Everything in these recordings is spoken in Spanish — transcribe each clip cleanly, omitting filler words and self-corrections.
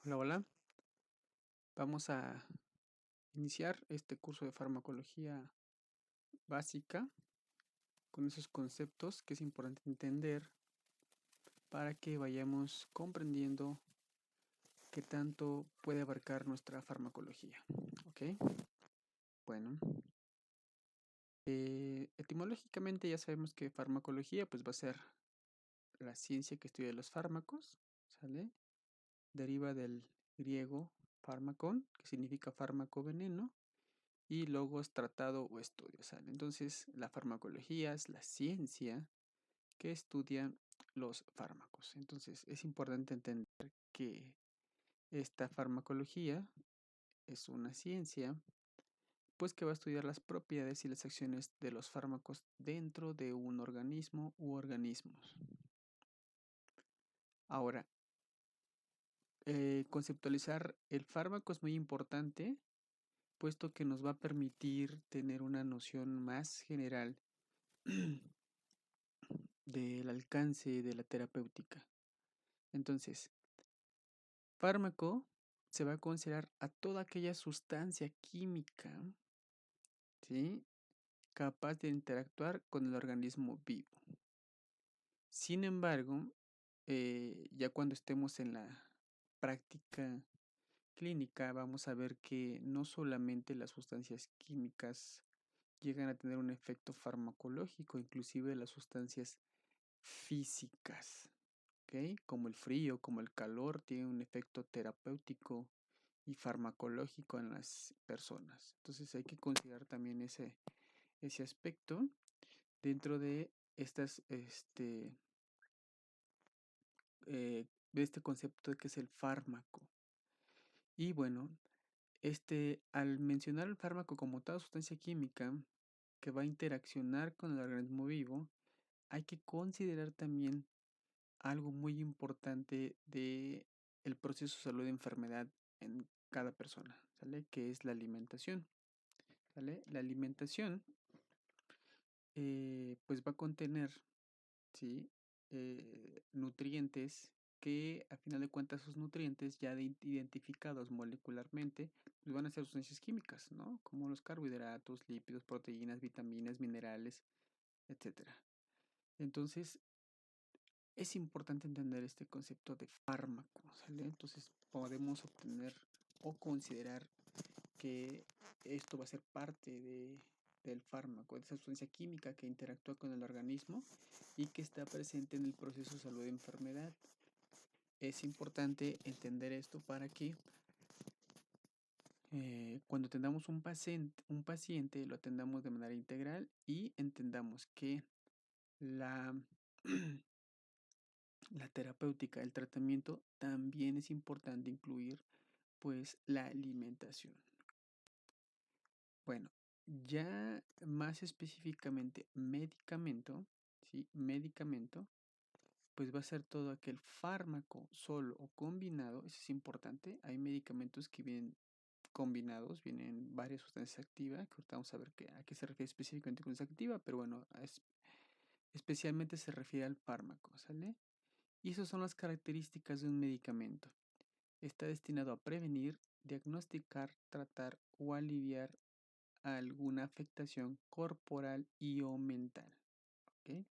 Hola, hola. Vamos a iniciar este curso de farmacología básica con esos conceptos que es importante entender para que vayamos comprendiendo qué tanto puede abarcar nuestra farmacología. ¿Ok? Bueno, etimológicamente ya sabemos que farmacología pues va a ser la ciencia que estudia los fármacos, ¿sale? Deriva del griego fármacon, que significa fármaco veneno, y logos, tratado o estudio, ¿sale? Entonces, la farmacología es la ciencia que estudia los fármacos. Entonces, es importante entender que esta farmacología es una ciencia, pues que va a estudiar las propiedades y las acciones de los fármacos dentro de un organismo u organismos. Ahora, conceptualizar el fármaco es muy importante, puesto que nos va a permitir tener una noción más general del alcance de la terapéutica. Entonces, fármaco se va a considerar a toda aquella sustancia química, ¿sí?, capaz de interactuar con el organismo vivo. Sin embargo, ya cuando estemos en la práctica clínica, vamos a ver que no solamente las sustancias químicas llegan a tener un efecto farmacológico, inclusive las sustancias físicas, ¿ok? Como el frío, como el calor, tienen un efecto terapéutico y farmacológico en las personas. Entonces hay que considerar también ese aspecto dentro de de este concepto de que es el fármaco. Y bueno, al mencionar el fármaco como toda sustancia química que va a interaccionar con el organismo vivo, hay que considerar también algo muy importante de el proceso salud-enfermedad en cada persona, ¿sale? Que es la alimentación, ¿sale? La alimentación, pues va a contener, ¿sí?, nutrientes que, a final de cuentas, esos nutrientes ya identificados molecularmente, pues van a ser sustancias químicas, ¿no? Como los carbohidratos, lípidos, proteínas, vitaminas, minerales, etcétera. Entonces, es importante entender este concepto de fármaco, ¿sale? Entonces podemos obtener o considerar que esto va a ser parte del fármaco, de esa sustancia química que interactúa con el organismo y que está presente en el proceso de salud-enfermedad. Es importante entender esto para que cuando tengamos un paciente lo atendamos de manera integral y entendamos que la la terapéutica, el tratamiento, también es importante incluir, pues, la alimentación. Bueno, ya más específicamente medicamento, ¿sí? Medicamento, pues va a ser todo aquel fármaco solo o combinado, eso es importante. Hay medicamentos que vienen combinados, vienen varias sustancias activas, que ahorita vamos a ver a qué se refiere específicamente con esa activa, pero bueno, especialmente se refiere al fármaco, ¿sale? Y esas son las características de un medicamento. Está destinado a prevenir, diagnosticar, tratar o aliviar alguna afectación corporal y o mental. ¿Ok?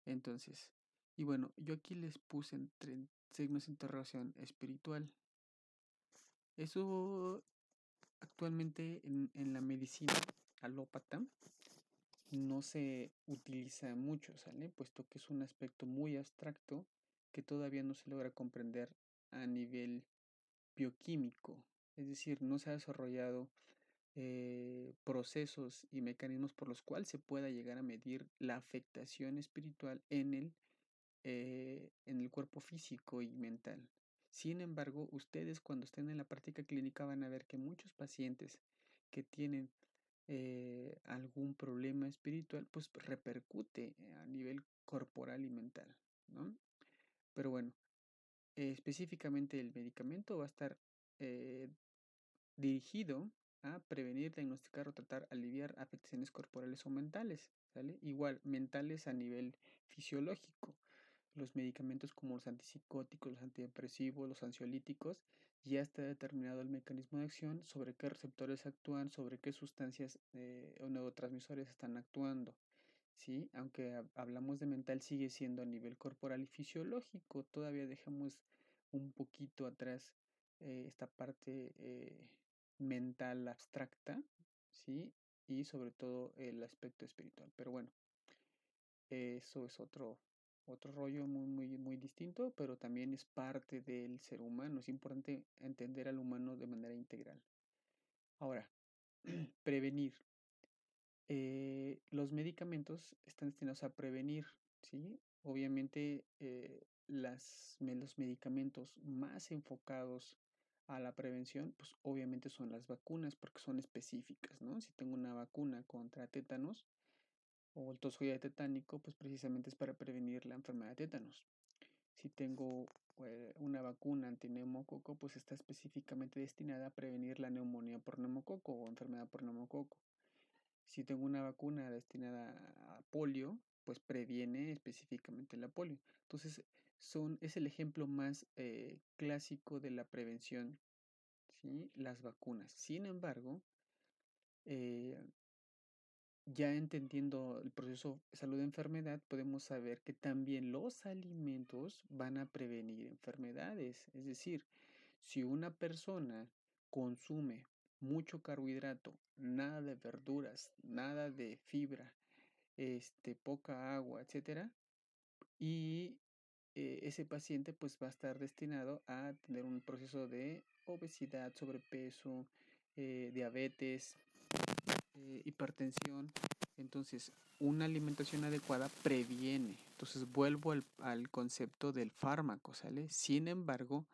Entonces, y bueno, yo aquí les puse entre signos de interrogación espiritual. Eso actualmente en la medicina alópata no se utiliza mucho, ¿sale? Puesto que es un aspecto muy abstracto que todavía no se logra comprender a nivel bioquímico. Es decir, no se ha desarrollado procesos y mecanismos por los cuales se pueda llegar a medir la afectación espiritual en el cuerpo físico y mental. Sin embargo, ustedes cuando estén en la práctica clínica van a ver que muchos pacientes que tienen algún problema espiritual, pues repercute a nivel corporal y mental, ¿no? Pero bueno, específicamente el medicamento va a estar eh, dirigido a prevenir, diagnosticar o tratar, aliviar afecciones corporales o mentales, ¿sale? Igual, mentales a nivel fisiológico. Los medicamentos como los antipsicóticos, los antidepresivos, los ansiolíticos, ya está determinado el mecanismo de acción, sobre qué receptores actúan, sobre qué sustancias o neurotransmisores están actuando. ¿Sí? Aunque hablamos de mental, sigue siendo a nivel corporal y fisiológico. Todavía dejamos un poquito atrás esta parte mental abstracta, ¿sí? Y sobre todo el aspecto espiritual. Pero bueno, eso es otro rollo muy distinto, pero también es parte del ser humano. Es importante entender al humano de manera integral. Ahora, prevenir. Los medicamentos están destinados a prevenir, ¿sí? Obviamente, los medicamentos más enfocados a la prevención, pues obviamente son las vacunas, porque son específicas, ¿no? Si tengo una vacuna contra tétanos o el tosjoide tetánico, pues precisamente es para prevenir la enfermedad de tétanos. Si tengo una vacuna antineumococo, pues está específicamente destinada a prevenir la neumonía por neumococo o enfermedad por neumococo. Si tengo una vacuna destinada a polio, pues previene específicamente la polio. Entonces, es el ejemplo más clásico de la prevención, ¿sí? Las vacunas. Sin embargo, eh, ya entendiendo el proceso salud-enfermedad, podemos saber que también los alimentos van a prevenir enfermedades. Es decir, si una persona consume mucho carbohidrato, nada de verduras, nada de fibra, poca agua, etcétera, y ese paciente pues va a estar destinado a tener un proceso de obesidad, sobrepeso, diabetes, hipertensión. Entonces, una alimentación adecuada previene. Entonces, vuelvo al concepto del fármaco, ¿sale? Sin embargo,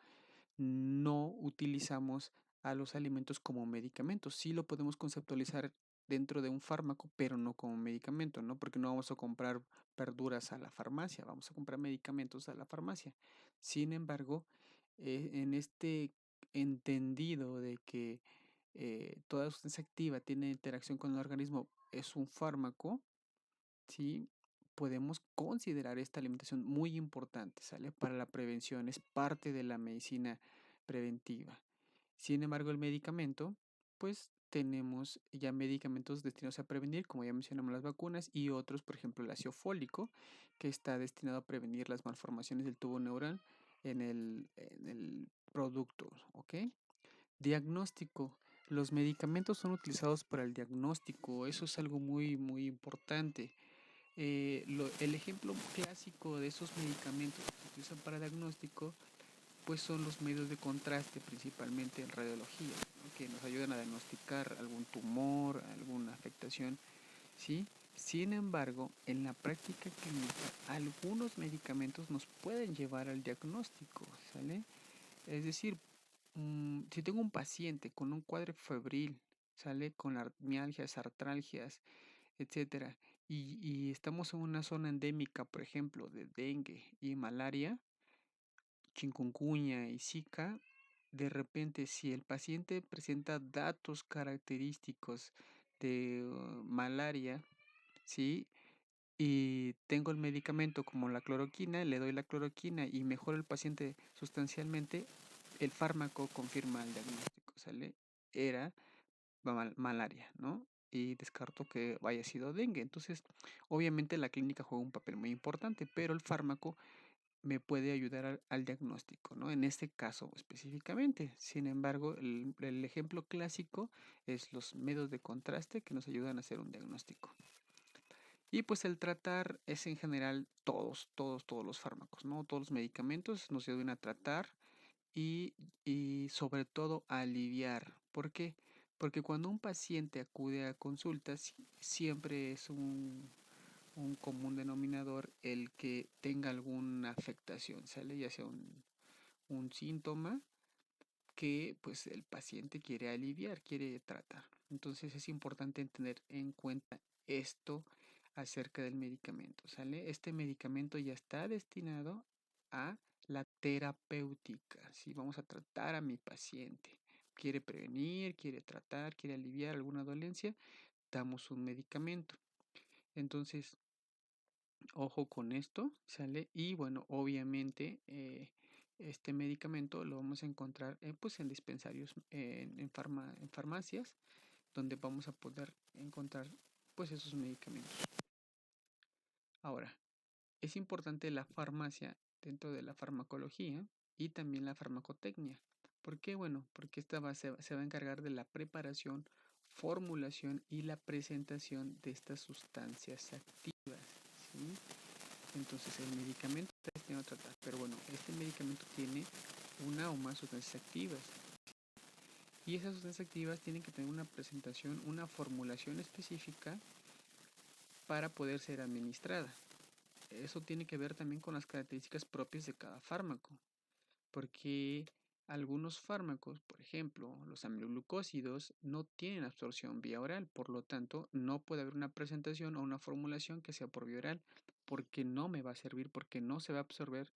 no utilizamos a los alimentos como medicamentos. Sí lo podemos conceptualizar dentro de un fármaco, pero no como medicamento, ¿no? Porque no vamos a comprar verduras a la farmacia, vamos a comprar medicamentos a la farmacia. Sin embargo, en este entendido de que toda sustancia activa tiene interacción con el organismo, es un fármaco, ¿sí? Podemos considerar esta alimentación muy importante, ¿sale? Para la prevención, es parte de la medicina preventiva. Sin embargo, el medicamento, pues tenemos ya medicamentos destinados a prevenir, como ya mencionamos las vacunas, y otros, por ejemplo, el ácido fólico, que está destinado a prevenir las malformaciones del tubo neural en el producto, ¿ok? Diagnóstico. Los medicamentos son utilizados para el diagnóstico, eso es algo muy importante. El ejemplo clásico de esos medicamentos que se utilizan para diagnóstico pues son los medios de contraste, principalmente en radiología, ¿no? Que nos ayudan a diagnosticar algún tumor, alguna afectación, ¿sí? Sin embargo, en la práctica clínica, algunos medicamentos nos pueden llevar al diagnóstico, ¿sale? Es decir, si tengo un paciente con un cuadro febril, ¿sale? Con mialgias, artralgias, etcétera, y estamos en una zona endémica, por ejemplo, de dengue y malaria, chikungunya y Zika, de repente si el paciente presenta datos característicos de malaria, ¿sí? Y tengo el medicamento como la cloroquina, le doy la cloroquina y mejora el paciente sustancialmente, el fármaco confirma el diagnóstico, ¿sale? Era malaria, ¿no? Y descarto que haya sido dengue. Entonces, obviamente la clínica juega un papel muy importante, pero el fármaco me puede ayudar al diagnóstico, ¿no? En este caso específicamente. Sin embargo, el ejemplo clásico es los medios de contraste que nos ayudan a hacer un diagnóstico. Y pues el tratar es en general todos los fármacos, ¿no? Todos los medicamentos nos ayudan a tratar y sobre todo a aliviar. ¿Por qué? Porque cuando un paciente acude a consultas, siempre es un común denominador el que tenga alguna afectación, ¿sale? Ya sea un síntoma que pues el paciente quiere aliviar, quiere tratar. Entonces es importante tener en cuenta esto acerca del medicamento, ¿sale? Este medicamento ya está destinado a la terapéutica, si vamos a tratar a mi paciente. Quiere prevenir, quiere tratar, quiere aliviar alguna dolencia, damos un medicamento. Entonces, Ojo con esto, ¿sale? Y bueno, obviamente este medicamento lo vamos a encontrar pues en dispensarios, en farmacias, donde vamos a poder encontrar pues esos medicamentos. Ahora, es importante la farmacia dentro de la farmacología y también la farmacotecnia. ¿Por qué? Bueno, porque se va a encargar de la preparación, formulación y la presentación de estas sustancias activas, ¿sí? Entonces el medicamento tiene otra, pero bueno, este medicamento tiene una o más sustancias activas. Y esas sustancias activas tienen que tener una presentación, una formulación específica para poder ser administrada. Eso tiene que ver también con las características propias de cada fármaco, porque algunos fármacos, por ejemplo, los aminoglucósidos, no tienen absorción vía oral, por lo tanto, no puede haber una presentación o una formulación que sea por vía oral, porque no me va a servir, porque no se va a absorber.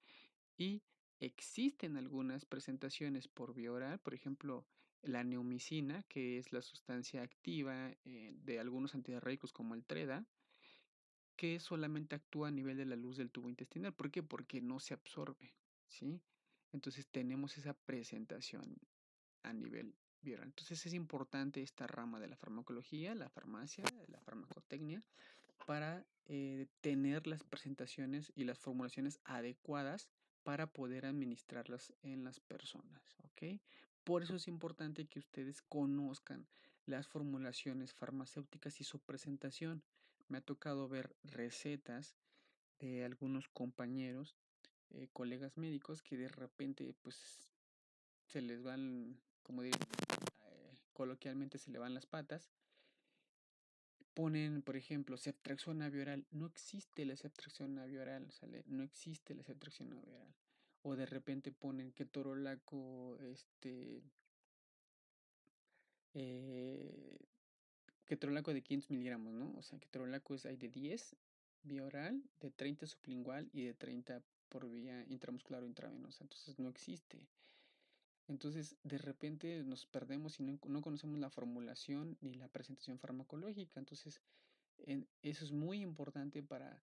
Y existen algunas presentaciones por vía oral, por ejemplo, la neomicina, que es la sustancia activa de algunos antidiarreicos como el TREDA, que solamente actúa a nivel de la luz del tubo intestinal. ¿Por qué? Porque no se absorbe, ¿sí? Entonces tenemos esa presentación a nivel viral. Entonces es importante esta rama de la farmacología, la farmacia, la farmacotecnia, para tener las presentaciones y las formulaciones adecuadas para poder administrarlas en las personas, ¿ok? Por eso es importante que ustedes conozcan las formulaciones farmacéuticas y su presentación. Me ha tocado ver recetas de algunos compañeros, colegas médicos, que de repente pues se les van, como diría, coloquialmente se le van las patas. Ponen, por ejemplo, ceftriaxona oral. No existe la ceftriaxona oral, ¿sale? No existe la ceftriaxona oral. O de repente ponen ketorolaco, eh, ketorolaco de 500 miligramos, ¿no? O sea, ketorolaco hay de 10 vía oral, de 30 sublingual y de 30 por vía intramuscular o intravenosa. Entonces no existe. Entonces, de repente nos perdemos y no conocemos la formulación ni la presentación farmacológica. Entonces, eso es muy importante para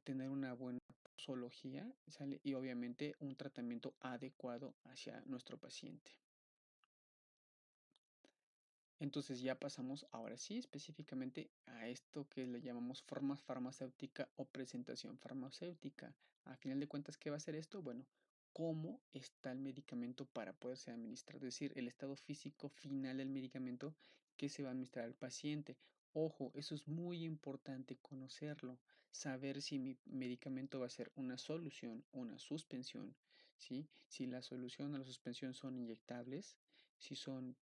tener una buena posología, ¿sale? Y obviamente un tratamiento adecuado hacia nuestro paciente. Entonces ya pasamos ahora sí específicamente a esto que le llamamos forma farmacéutica o presentación farmacéutica. A final de cuentas, ¿qué va a ser esto? Bueno, cómo está el medicamento para poderse administrar, es decir, el estado físico final del medicamento que se va a administrar al paciente. Ojo, eso es muy importante conocerlo, saber si mi medicamento va a ser una solución o una suspensión, ¿sí? Si la solución o la suspensión son inyectables, si son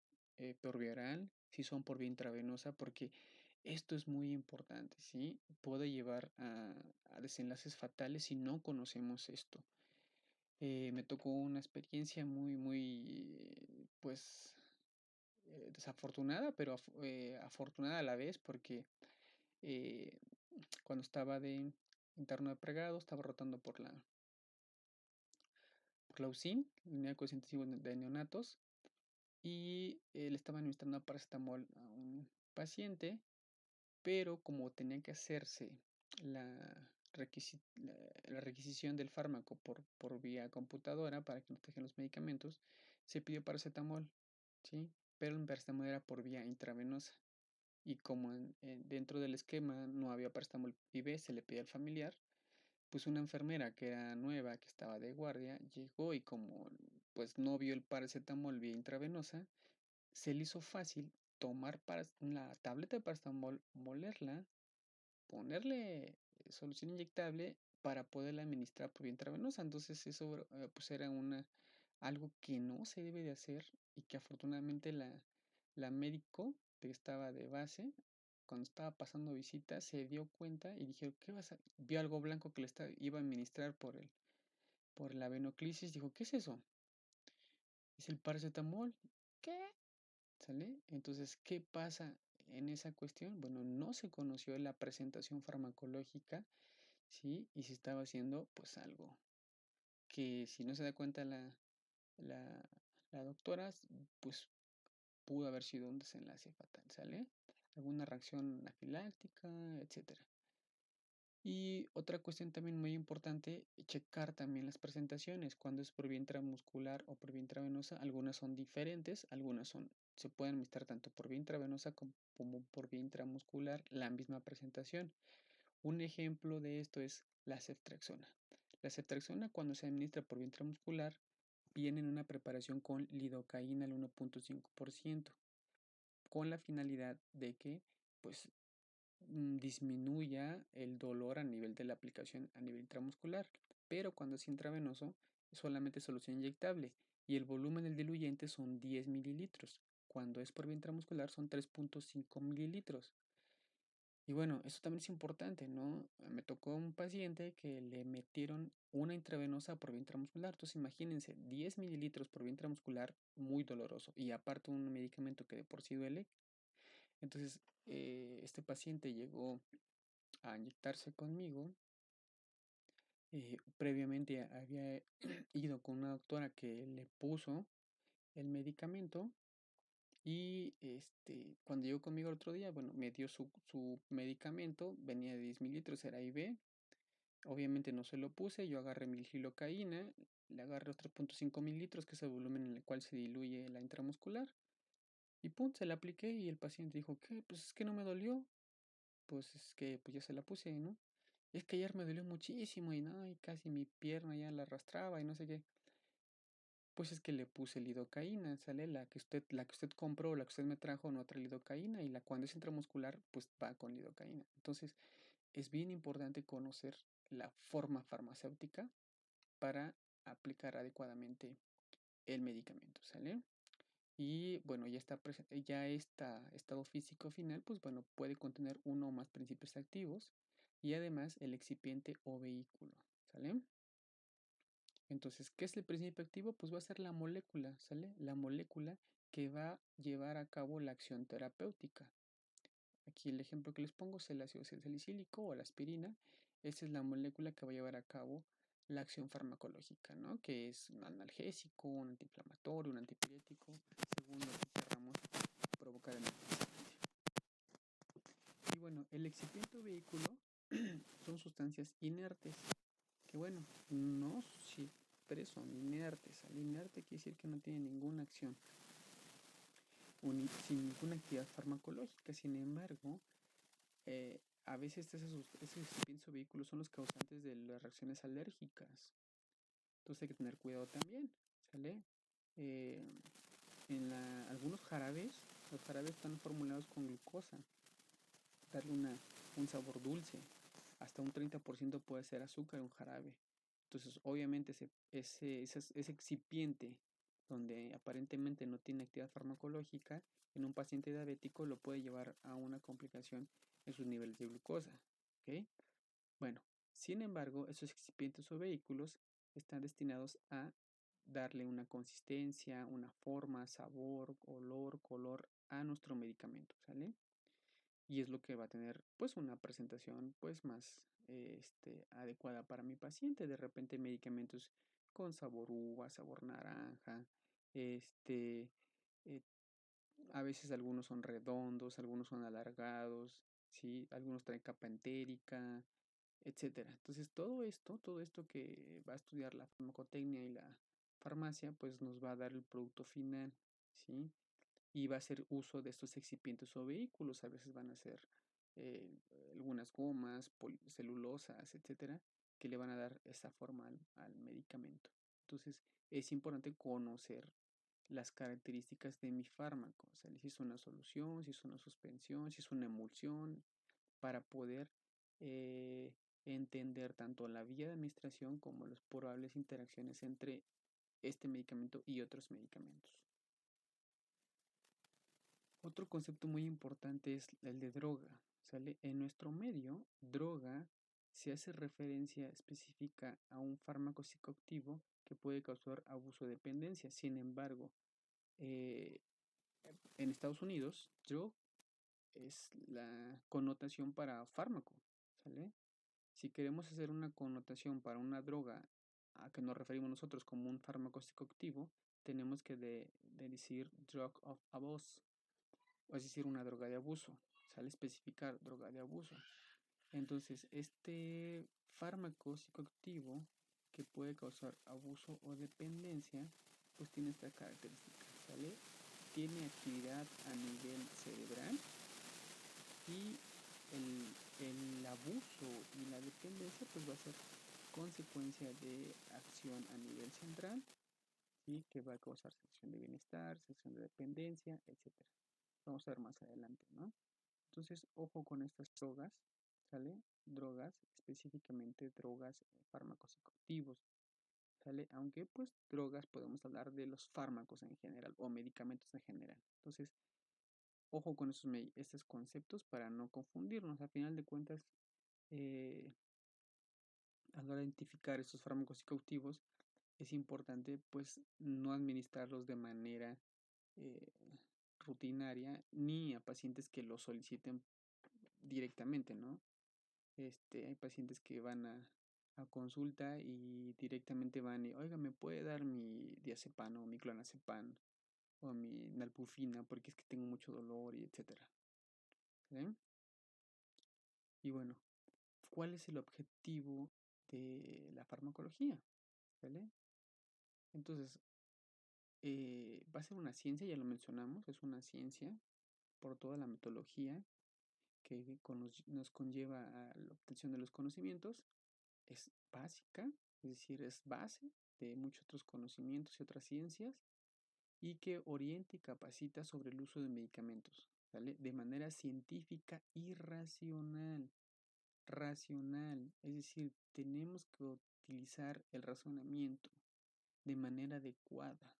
por vía oral, si son por vía intravenosa, porque esto es muy importante, ¿sí? Puede llevar a desenlaces fatales si no conocemos esto. Me tocó una experiencia muy, pues, desafortunada, pero afortunada a la vez, porque eh, cuando estaba de interno de pregado, estaba rotando por la UCIN, la unidad de cuidados intensivos de neonatos, y le estaba administrando paracetamol a un paciente, pero como tenía que hacerse la, la requisición del fármaco por vía computadora para que nos dejen los medicamentos, se pidió paracetamol, ¿sí? Pero el paracetamol era por vía intravenosa. Y como dentro del esquema no había paracetamol IV, se le pedía al familiar, pues una enfermera que era nueva, que estaba de guardia, llegó y como pues no vio el paracetamol vía intravenosa, se le hizo fácil tomar la tableta de paracetamol, molerla, ponerle solución inyectable para poderla administrar por vía intravenosa. Entonces eso pues era algo que no se debe de hacer y que afortunadamente la médico que estaba de base, cuando estaba pasando visita, se dio cuenta y dijo, ¿qué vas a...? Vio algo blanco que iba a administrar por la venoclisis, dijo, ¿qué es eso? Es el paracetamol. ¿Qué? ¿Sale? Entonces, ¿qué pasa en esa cuestión? Bueno, no se conoció la presentación farmacológica, ¿sí? Y se estaba haciendo pues algo que si no se da cuenta la, la doctora, pues pudo haber sido un desenlace fatal, ¿sale? Alguna reacción anafiláctica, etcétera. Y otra cuestión también muy importante, checar también las presentaciones, cuando es por vía intramuscular o por vía intravenosa, algunas son diferentes, se pueden administrar tanto por vía intravenosa como por vía intramuscular, la misma presentación. Un ejemplo de esto es la ceftriaxona. La ceftriaxona cuando se administra por vía intramuscular viene en una preparación con lidocaína al 1.5%, con la finalidad de que pues disminuya el dolor a nivel de la aplicación a nivel intramuscular, pero cuando es intravenoso solamente solución inyectable y el volumen del diluyente son 10 mililitros. Cuando es por vía intramuscular son 3.5 mililitros. Y bueno, eso también es importante, ¿no? Me tocó un paciente que le metieron una intravenosa por vía intramuscular. Entonces imagínense, 10 mililitros por vía intramuscular, muy doloroso. Y aparte un medicamento que de por sí duele. Entonces, este paciente llegó a inyectarse conmigo. Previamente había ido con una doctora que le puso el medicamento y cuando llegó conmigo el otro día, bueno, me dio su medicamento, venía de 10 mililitros, era IV. Obviamente no se lo puse, yo agarré mi lidocaína, le agarré los 3.5 mililitros, que es el volumen en el cual se diluye la intramuscular, y pum, se la apliqué y el paciente dijo, ¿qué? Pues es que no me dolió, pues es que pues ya se la puse, ¿no? Es que ayer me dolió muchísimo y no, y casi mi pierna ya la arrastraba y no sé qué. Pues es que le puse lidocaína, sale la que usted compró, la que usted me trajo no trae lidocaína y la cuando es intramuscular, pues va con lidocaína. Entonces, es bien importante conocer la forma farmacéutica para aplicar adecuadamente el medicamento, ¿sale? Y bueno, ya está estado físico final, pues bueno, puede contener uno o más principios activos y además el excipiente o vehículo, ¿sale? Entonces, ¿qué es el principio activo? Pues va a ser la molécula, ¿sale? La molécula que va a llevar a cabo la acción terapéutica. Aquí el ejemplo que les pongo es el ácido salicílico o la aspirina. Esa es la molécula que va a llevar a cabo la acción farmacológica, ¿no? Que es un analgésico, un antiinflamatorio, un antipirético, según lo que queramos provocar en el paciente. Y bueno, el excipiente o vehículo son sustancias inertes que bueno, no siempre son inertes. Al inerte quiere decir que no tiene ninguna acción, sin ninguna actividad farmacológica. Sin embargo, a veces esos excipientes o vehículos son los causantes de las reacciones alérgicas. Entonces hay que tener cuidado también, ¿sale? Eh, algunos jarabes, los jarabes están formulados con glucosa, darle un sabor dulce. Hasta un 30% puede ser azúcar un jarabe. Entonces, obviamente, ese excipiente donde aparentemente no tiene actividad farmacológica, en un paciente diabético lo puede llevar a una complicación en sus niveles de glucosa. ¿Ok? Bueno, sin embargo, esos excipientes o vehículos están destinados a darle una consistencia, una forma, sabor, olor, color a nuestro medicamento, ¿sale? Y es lo que va a tener pues una presentación pues más adecuada para mi paciente. De repente medicamentos con sabor uva, sabor naranja, este, eh, a veces algunos son redondos, algunos son alargados, ¿sí? Algunos traen capa entérica, etcétera. Entonces todo esto que va a estudiar la farmacotecnia y la farmacia, pues nos va a dar el producto final, ¿sí? Y va a hacer uso de estos excipientes o vehículos. A veces van a ser eh, algunas gomas, celulosas, etcétera, que le van a dar esa forma al medicamento. Entonces, es importante conocer las características de mi fármaco, o sea, si es una solución, si es una suspensión, si es una emulsión, para poder eh, entender tanto la vía de administración como las probables interacciones entre este medicamento y otros medicamentos. Otro concepto muy importante es el de droga, ¿sale? En nuestro medio, droga se hace referencia específica a un fármaco psicoactivo que puede causar abuso de dependencia. Sin embargo, eh, en Estados Unidos, drug es la connotación para fármaco, ¿sale? Si queremos hacer una connotación para una droga a que nos referimos nosotros como un fármaco psicoactivo, tenemos que decir drug of abuse, es decir, una droga de abuso. Sale especificar droga de abuso. Entonces, este fármaco psicoactivo que puede causar abuso o dependencia, pues tiene esta característica, ¿sale? Tiene actividad a nivel cerebral y el abuso y la dependencia pues va a ser consecuencia de acción a nivel central, ¿sí? Que va a causar sensación de bienestar, sensación de dependencia, etcétera. Vamos a ver más adelante, ¿no? Entonces, ojo con estas drogas, ¿sale? Drogas, específicamente drogas, fármacos psicoactivos, ¿sale? Aunque pues drogas podemos hablar de los fármacos en general o medicamentos en general. Entonces, ojo con estos conceptos para no confundirnos. A final de cuentas, eh, al identificar estos fármacos psicoactivos, es importante pues no administrarlos de manera eh, rutinaria ni a pacientes que lo soliciten directamente, ¿no? Hay pacientes que van a consulta y directamente van y, oiga, ¿me puede dar mi diazepam o mi clonazepam o mi nalbufina porque es que tengo mucho dolor y etcétera? ¿Sí? Y bueno, ¿cuál es el objetivo de la farmacología? ¿Vale? Entonces, va a ser una ciencia, ya lo mencionamos, es una ciencia por toda la metodología que nos conlleva a la obtención de los conocimientos. Es básica, es decir, es base de muchos otros conocimientos y otras ciencias y que orienta y capacita sobre el uso de medicamentos, ¿vale? De manera científica y racional. Racional, es decir, tenemos que utilizar el razonamiento de manera adecuada,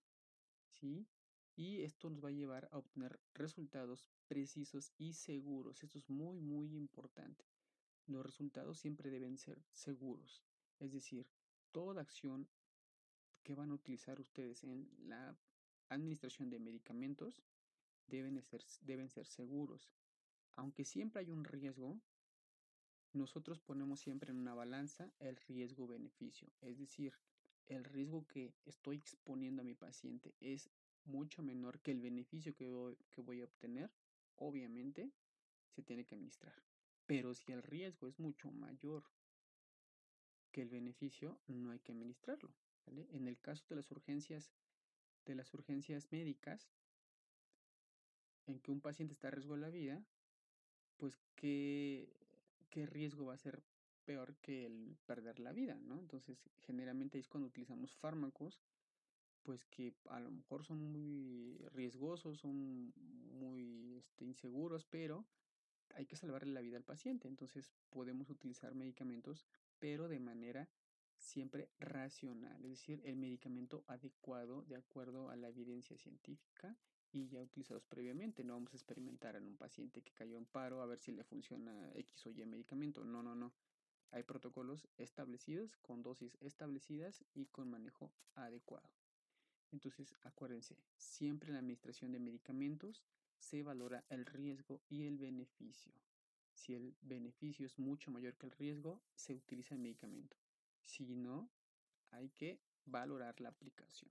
¿sí? Y esto nos va a llevar a obtener resultados precisos y seguros. Esto es muy, muy importante. Los resultados siempre deben ser seguros. Es decir, toda acción que van a utilizar ustedes en la administración de medicamentos deben ser seguros. Aunque siempre hay un riesgo, nosotros ponemos siempre en una balanza el riesgo-beneficio. Es decir, el riesgo que estoy exponiendo a mi paciente es mucho menor que el beneficio que voy a obtener. Obviamente, se tiene que administrar. Pero si el riesgo es mucho mayor que el beneficio, no hay que administrarlo, ¿vale? En el caso de las urgencias médicas, en que un paciente está a riesgo de la vida, pues qué riesgo va a ser peor que el perder la vida, ¿no? Entonces, generalmente es cuando utilizamos fármacos, pues que a lo mejor son muy riesgosos, son muy inseguros, pero hay que salvarle la vida al paciente. Entonces podemos utilizar medicamentos, pero de manera siempre racional, es decir, el medicamento adecuado de acuerdo a la evidencia científica y ya utilizados previamente. No vamos a experimentar en un paciente que cayó en paro a ver si le funciona X o Y medicamento. No, no, no. Hay protocolos establecidos, con dosis establecidas y con manejo adecuado. Entonces, acuérdense, siempre en la administración de medicamentos se valora el riesgo y el beneficio. Si el beneficio es mucho mayor que el riesgo, se utiliza el medicamento. Si no, hay que valorar la aplicación.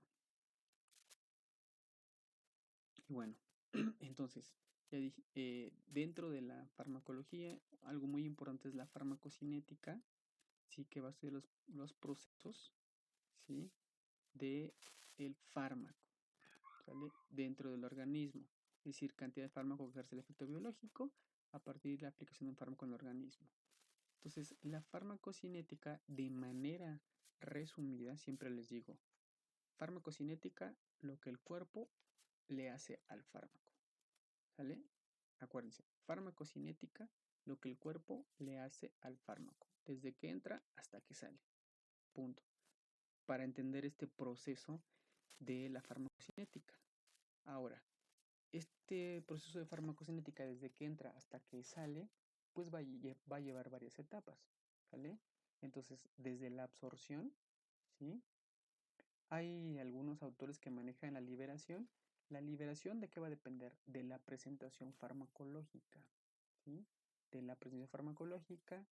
Y bueno, entonces, ya dije, dentro de la farmacología, algo muy importante es la farmacocinética, ¿sí? Que va a ser los procesos, ¿sí? De el fármaco, ¿sale? Dentro del organismo. Es decir, cantidad de fármaco que ejerce el efecto biológico a partir de la aplicación de un fármaco en el organismo. Entonces, la farmacocinética, de manera resumida, siempre les digo, farmacocinética, lo que el cuerpo le hace al fármaco. ¿Sale? Acuérdense, farmacocinética, lo que el cuerpo le hace al fármaco, desde que entra hasta que sale. Punto. Para entender este proceso de la farmacocinética. Ahora, este proceso de farmacocinética desde que entra hasta que sale, pues va a llevar varias etapas, ¿vale? Entonces, desde la absorción, ¿sí? Hay algunos autores que manejan la liberación. ¿La liberación de qué va a depender? De la presentación farmacológica, ¿sí? De la presentación farmacológica,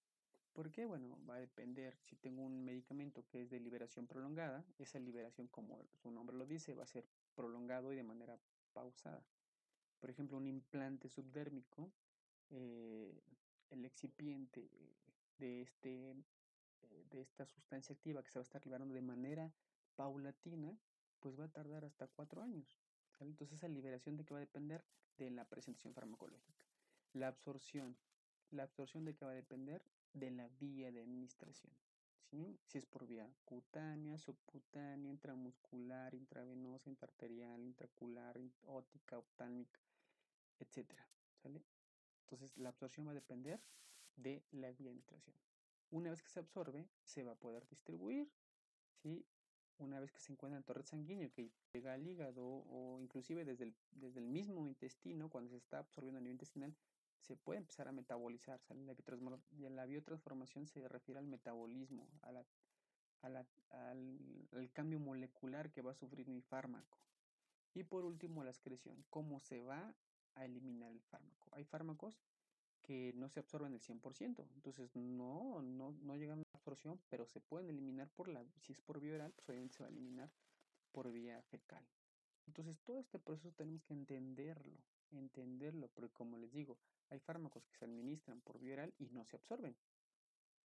porque, bueno, va a depender si tengo un medicamento que es de liberación prolongada, esa liberación, como su nombre lo dice, va a ser prolongado y de manera pausada. Por ejemplo, un implante subdérmico, eh, el excipiente de, de esta sustancia activa que se va a estar liberando de manera paulatina, pues va a tardar hasta 4 años. ¿Sale? Entonces esa liberación de qué va a depender de la presentación farmacológica. La absorción. La absorción de qué va a depender de la vía de administración. ¿Sí? Si es por vía cutánea, subcutánea, intramuscular, intravenosa, intraarterial, intraocular, óptica, oftálmica, etcétera. ¿Sale? Entonces la absorción va a depender de la vía de administración. Una vez que se absorbe, se va a poder distribuir, ¿sí? Una vez que se encuentra en el torrente sanguíneo, que llega al hígado o inclusive desde el mismo intestino, cuando se está absorbiendo a nivel intestinal, se puede empezar a metabolizar. ¿Sale? La biotransformación se refiere al metabolismo, al cambio molecular que va a sufrir mi fármaco. Y por último, la excreción, cómo se va a eliminar el fármaco. Hay fármacos que no se absorben el 100%, entonces no llegan a la absorción, pero se pueden eliminar si es por vía oral, pues obviamente se va a eliminar por vía fecal. Entonces todo este proceso tenemos que entenderlo, porque como les digo, hay fármacos que se administran por vía oral y no se absorben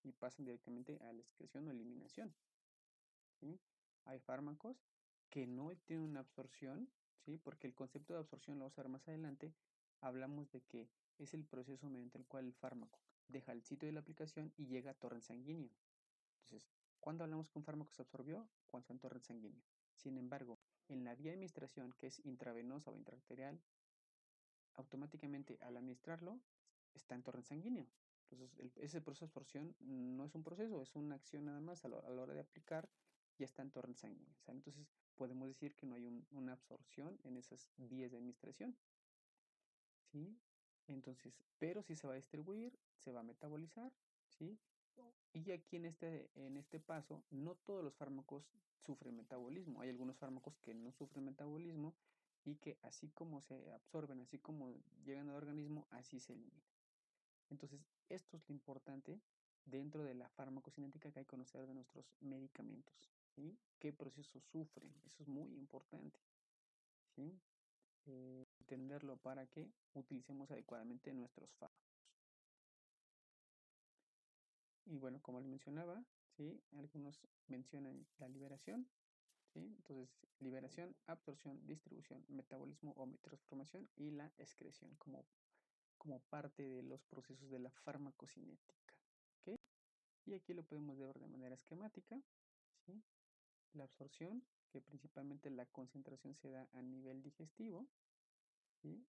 y pasan directamente a la excreción o eliminación. ¿Sí? Hay fármacos que no tienen una absorción, ¿sí? Porque el concepto de absorción lo vamos a ver más adelante. Hablamos de que es el proceso mediante el cual el fármaco deja el sitio de la aplicación y llega a torrente sanguíneo. Entonces, ¿cuándo hablamos que un fármaco se absorbió? Cuando está en torrente sanguíneo. Sin embargo, en la vía de administración, que es intravenosa o intraarterial, automáticamente al administrarlo está en torrente sanguíneo. Entonces, ese proceso de absorción no es un proceso, es una acción nada más a la hora de aplicar, ya está en torrente sanguíneo. ¿Sale? Entonces, podemos decir que no hay una absorción en esas vías de administración. ¿Sí? Entonces, pero sí se va a distribuir, se va a metabolizar, ¿sí? Y aquí en este paso, no todos los fármacos sufren metabolismo. Hay algunos fármacos que no sufren metabolismo y que así como se absorben, así como llegan al organismo, así se eliminan. Entonces, esto es lo importante dentro de la farmacocinética que hay que conocer de nuestros medicamentos. ¿Sí? ¿Qué procesos sufren? Eso es muy importante. ¿Sí? Entenderlo para que utilicemos adecuadamente nuestros fármacos. Y bueno, como les mencionaba, ¿sí? Algunos mencionan la liberación, ¿sí? Entonces, liberación, absorción, distribución, metabolismo o transformación y la excreción como parte de los procesos de la farmacocinética. ¿Ok? Y aquí lo podemos ver de manera esquemática, ¿sí? La absorción, que principalmente la concentración se da a nivel digestivo, ¿sí?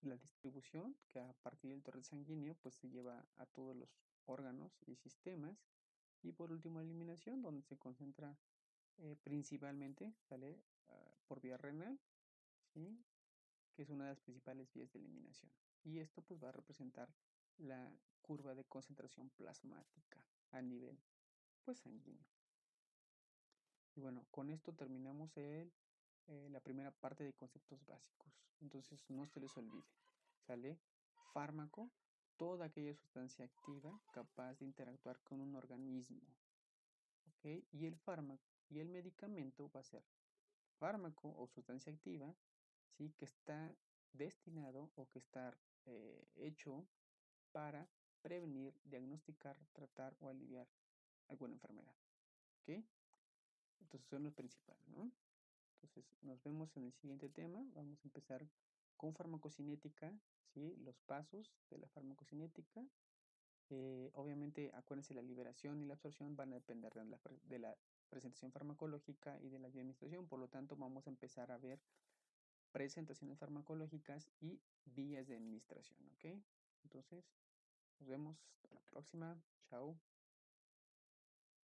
La distribución, que a partir del torrente sanguíneo, pues se lleva a todos los órganos y sistemas. Y por último, la eliminación, donde se concentra principalmente, ¿sale? Por vía renal, ¿sí? Que es una de las principales vías de eliminación. Y esto pues va a representar la curva de concentración plasmática a nivel pues sanguíneo. Y bueno, con esto terminamos la primera parte de conceptos básicos. Entonces no se les olvide, ¿sale? Fármaco, toda aquella sustancia activa capaz de interactuar con un organismo, ¿ok? Y el fármaco y el medicamento va a ser fármaco o sustancia activa, ¿sí? Que está destinado o que está hecho para prevenir, diagnosticar, tratar o aliviar alguna enfermedad, ¿ok? Entonces son los principales, ¿no? Entonces nos vemos en el siguiente tema. Vamos a empezar con farmacocinética, ¿sí? Los pasos de la farmacocinética. Obviamente, acuérdense, la liberación y la absorción van a depender de la presentación farmacológica y de la administración. Por lo tanto, vamos a empezar a ver presentaciones farmacológicas y vías de administración, ¿ok? Entonces, nos vemos hasta la próxima. Chao.